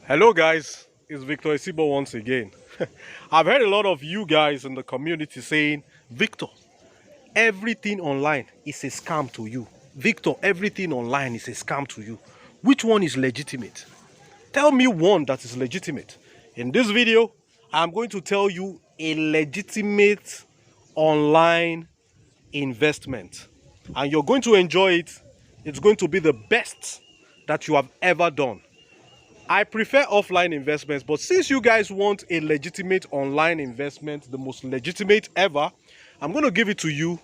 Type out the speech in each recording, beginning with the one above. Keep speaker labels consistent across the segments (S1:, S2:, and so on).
S1: Hello guys, it's Victor Isibo once again. I've heard a lot of you guys in the community saying, Victor, everything online is a scam to you. Victor, everything online is a scam to you. Which one is legitimate? Tell me one that is legitimate. In this video, I'm going to tell you a legitimate online investment. And you're going to enjoy it. It's going to be the best that you have ever done. I prefer offline investments, but since you guys want a legitimate online investment, the most legitimate ever, I'm going to give it to you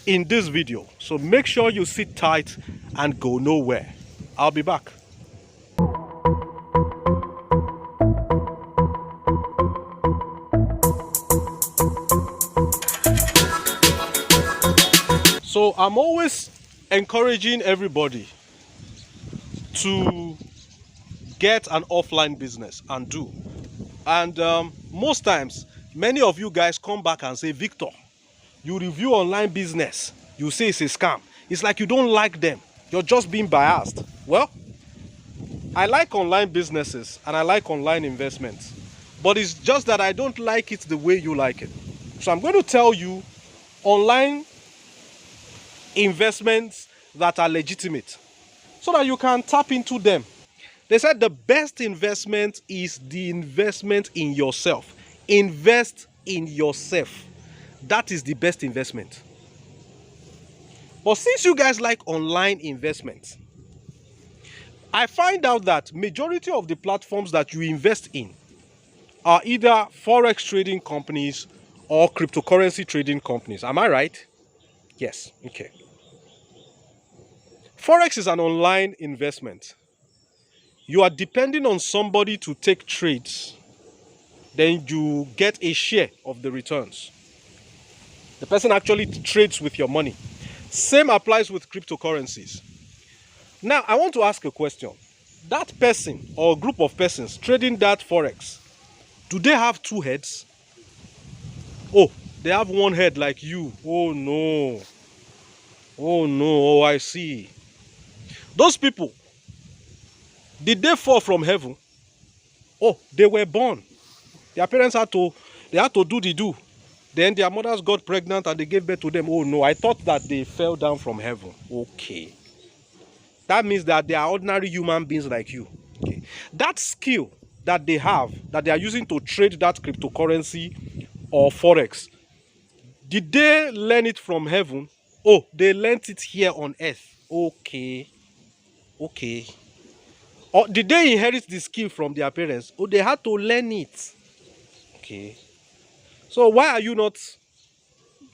S1: in this video. So make sure you sit tight and go nowhere. I'll be back. So I'm always encouraging everybody to get an offline business and do. And most times, many of you guys come back and say, Victor, you review online business, you say it's a scam. It's like you don't like them. You're just being biased. Well, I like online businesses and I like online investments. But it's just that I don't like it the way you like it. So I'm going to tell you online investments that are legitimate so that you can tap into them. They said the best investment is the investment in yourself. Invest in yourself. That is the best investment. But since you guys like online investments, I find out that majority of the platforms that you invest in are either forex trading companies or cryptocurrency trading companies. Am I right? Yes. Okay. Forex is an online investment. You are depending on somebody to take trades, then you get a share of the returns. The person actually trades with your money. Same applies with cryptocurrencies. Now, I want to ask a question. That person or group of persons trading that Forex, do they have two heads? Oh, they have one head like you. Oh, no. Oh, no. Oh, I see. Those people, did they fall from heaven? Oh, they were born. Their parents had to do the do. Then their mothers got pregnant and they gave birth to them. Oh no, I thought that they fell down from heaven. Okay. That means that they are ordinary human beings like you. Okay. That skill that they have, that they are using to trade that cryptocurrency or Forex, did they learn it from heaven? Oh, they learned it here on earth. Okay. Okay. Or did they inherit the skill from their parents? Oh, they had to learn it. Okay. So why are you not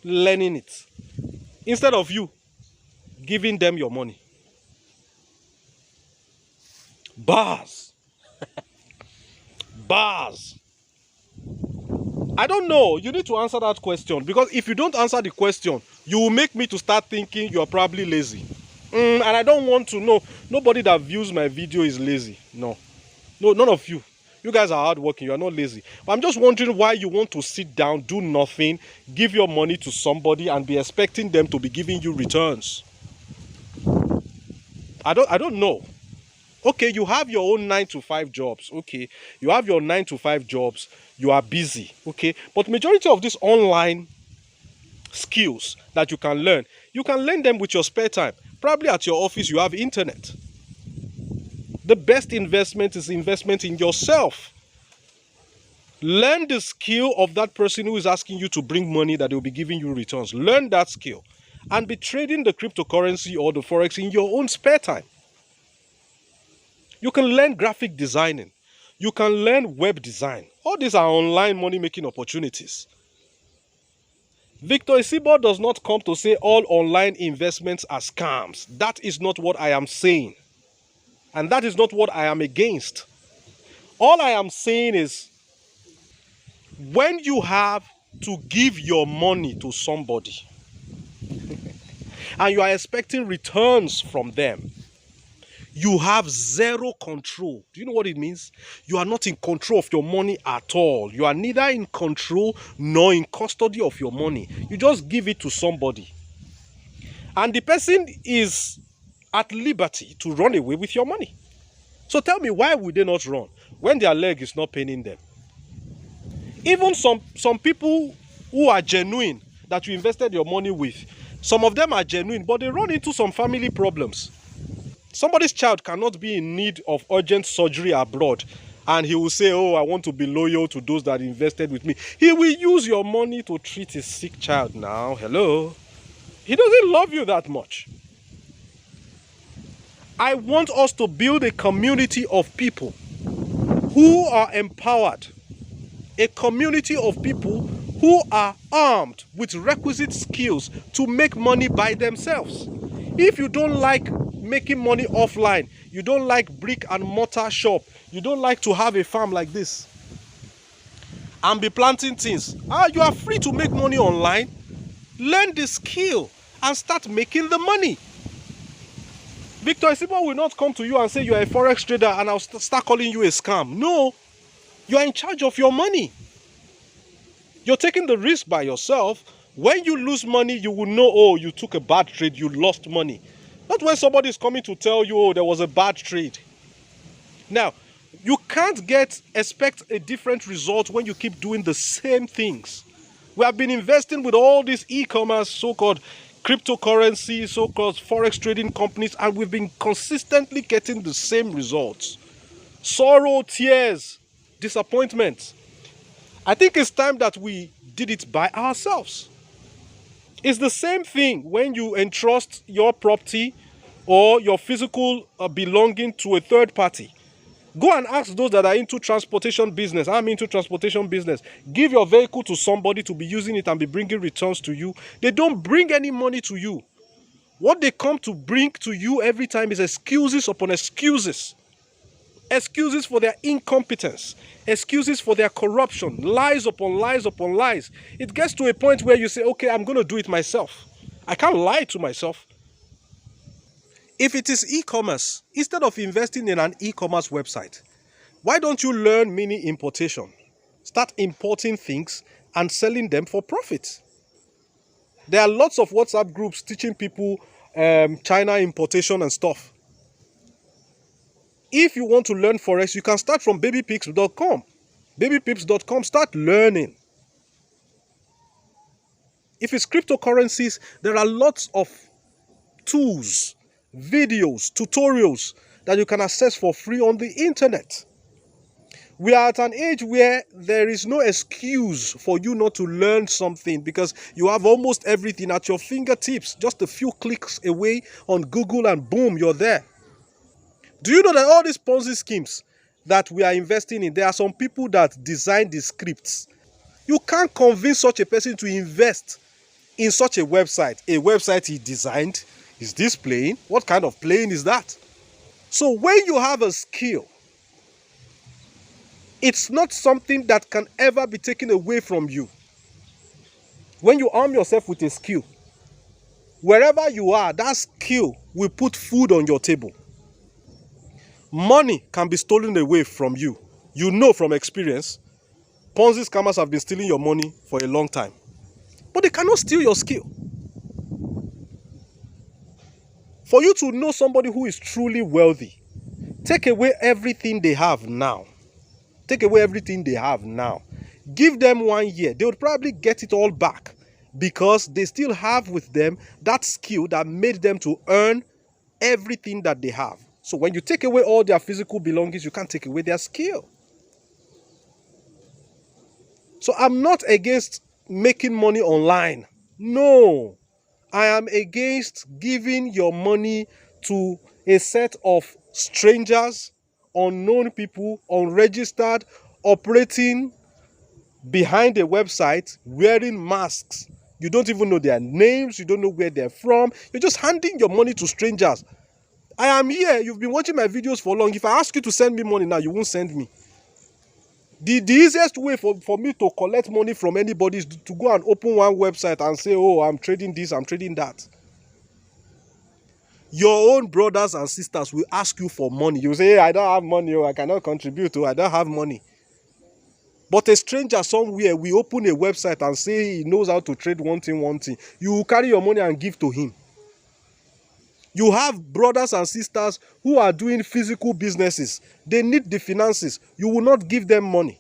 S1: learning it? Instead of you giving them your money. Bars. Bars. I don't know. You need to answer that question. Because if you don't answer the question, you will make me to start thinking you're probably lazy. And I don't want to know. Nobody that views my video is lazy. No. No, none of you. You guys are hardworking. You are not lazy. But I'm just wondering why you want to sit down, do nothing, give your money to somebody and be expecting them to be giving you returns. I don't know. Okay, you have your own 9-to-5 jobs. Okay, you have your 9-to-5 jobs. You are busy. Okay, but majority of these online skills that you can learn them with your spare time. Probably at your office, you have internet. The best investment is investment in yourself. Learn the skill of that person who is asking you to bring money that they will be giving you returns. Learn that skill and be trading the cryptocurrency or the Forex in your own spare time. You can learn graphic designing. You can learn web design. All these are online money-making opportunities. Victor Isibo does not come to say all online investments are scams. That is not what I am saying. And that is not what I am against. All I am saying is, when you have to give your money to somebody and you are expecting returns from them, you have zero control. Do you know what it means? You are not in control of your money at all. You are neither in control nor in custody of your money. You just give it to somebody. And the person is at liberty to run away with your money. So tell me, why would they not run when their leg is not paining them? Even some people who are genuine that you invested your money with, some of them are genuine, but they run into some family problems. Somebody's child cannot be in need of urgent surgery abroad, and he will say, oh, I want to be loyal to those that invested with me. He will use your money to treat his sick child now. Hello? He doesn't love you that much. I want us to build a community of people who are empowered, a community of people who are armed with requisite skills to make money by themselves. If you don't like making money offline, you don't like brick and mortar shop, you don't like to have a farm like this and be planting things, you are free to make money online. Learn the skill and start making the money. Victor Isipo will not come to you and say you are a forex trader and I'll start calling you a scam. No, you are in charge of your money. You're taking the risk by yourself. When you lose money, you will know, oh, you took a bad trade, you lost money. Not when somebody is coming to tell you, oh, there was a bad trade. Now, you can't expect a different result when you keep doing the same things. We have been investing with all these e-commerce, so-called cryptocurrency, so-called forex trading companies, and we've been consistently getting the same results. Sorrow, tears, disappointment. I think it's time that we did it by ourselves. It's the same thing when you entrust your property or your physical belonging to a third party. Go and ask those that are into transportation business. I'm into transportation business. Give your vehicle to somebody to be using it and be bringing returns to you. They don't bring any money to you. What they come to bring to you every time is excuses upon excuses. Excuses for their incompetence. Excuses for their corruption. Lies upon lies upon lies. It gets to a point where you say, okay, I'm going to do it myself. I can't lie to myself. If it is e-commerce, instead of investing in an e-commerce website, why don't you learn mini importation? Start importing things and selling them for profit. There are lots of WhatsApp groups teaching people China importation and stuff. If you want to learn Forex, you can start from babypips.com. Babypips.com, start learning. If it's cryptocurrencies, there are lots of tools, videos, tutorials that you can access for free on the internet. We are at an age where there is no excuse for you not to learn something because you have almost everything at your fingertips. Just a few clicks away on Google and boom, you're there. Do you know that all these Ponzi schemes that we are investing in, there are some people that design the scripts. You can't convince such a person to invest in such a website he designed, is displaying. What kind of playing is that? So when you have a skill, it's not something that can ever be taken away from you. When you arm yourself with a skill, wherever you are, that skill will put food on your table. Money can be stolen away from you. You know from experience, Ponzi scammers have been stealing your money for a long time. But they cannot steal your skill. For you to know somebody who is truly wealthy, take away everything they have now. Take away everything they have now. Give them 1 year. They would probably get it all back because they still have with them that skill that made them to earn everything that they have. So when you take away all their physical belongings, you can't take away their skill. So I'm not against making money online. No. I am against giving your money to a set of strangers, unknown people, unregistered, operating behind a website, wearing masks. You don't even know their names. You don't know where they're from. You're just handing your money to strangers. I am here. You've been watching my videos for long. If I ask you to send me money now, you won't send me. The easiest way for me to collect money from anybody is to go and open one website and say, oh, I'm trading this, I'm trading that. Your own brothers and sisters will ask you for money. You say, hey, I don't have money, I cannot contribute, I don't have money. But a stranger somewhere will open a website and say he knows how to trade one thing. You will carry your money and give to him. You have brothers and sisters who are doing physical businesses. They need the finances. You will not give them money.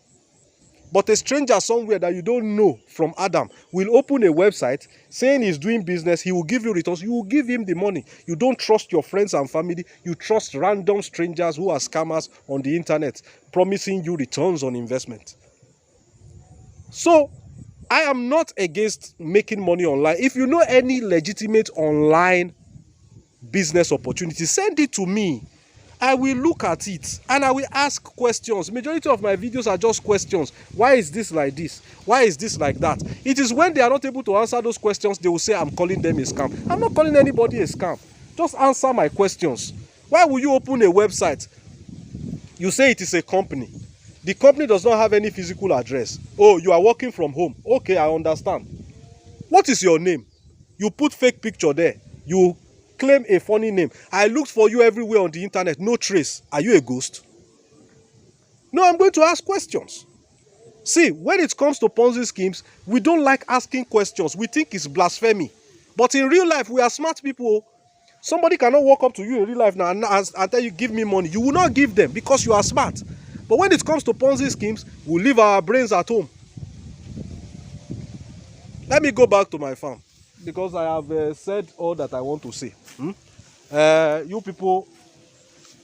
S1: But a stranger somewhere that you don't know from Adam will open a website saying he's doing business. He will give you returns. You will give him the money. You don't trust your friends and family. You trust random strangers who are scammers on the internet promising you returns on investment. So I am not against making money online. If you know any legitimate online business opportunity, send it to me. I will look at it and I will ask questions. Majority of my videos are just questions. Why is this like this? Why is this like that? It is when they are not able to answer those questions, they will say I'm calling them a scam. I'm not calling anybody a scam. Just answer my questions. Why will you open a website? You say it is a company. The company does not have any physical address. Oh, you are working from home. Okay, I understand. What is your name? You put fake picture there. You claim a funny name. I looked for you everywhere on the internet. No trace. Are you a ghost? No, I'm going to ask questions. See, when it comes to Ponzi schemes, we don't like asking questions. We think it's blasphemy. But in real life, we are smart people. Somebody cannot walk up to you in real life now and tell you, give me money. You will not give them because you are smart. But when it comes to Ponzi schemes, we leave our brains at home. Let me go back to my farm because I have said all that I want to say. You people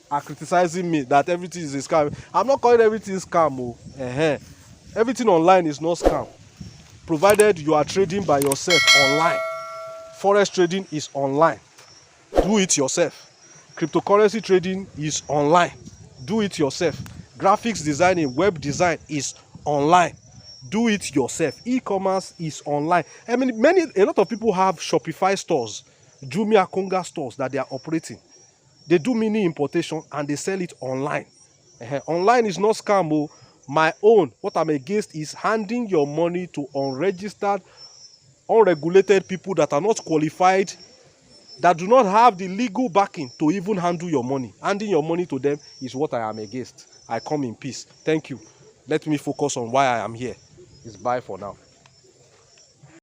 S1: are criticizing me that everything is a scam. I'm not calling everything scam. Everything online is not scam, provided you are trading by yourself online. Forex trading is online. Do it yourself. Cryptocurrency trading is online. Do it yourself. Graphics designing, web design is online. Do it yourself. E-commerce is online. I mean, a lot of people have Shopify stores, Jumia, Konga stores that they are operating. They do mini importation and they sell it online. Online is not scam. My own, what I'm against is handing your money to unregistered, unregulated people that are not qualified, that do not have the legal backing to even handle your money. Handing your money to them is what I am against. I come in peace. Thank you. Let me focus on why I am here. It's bye for now.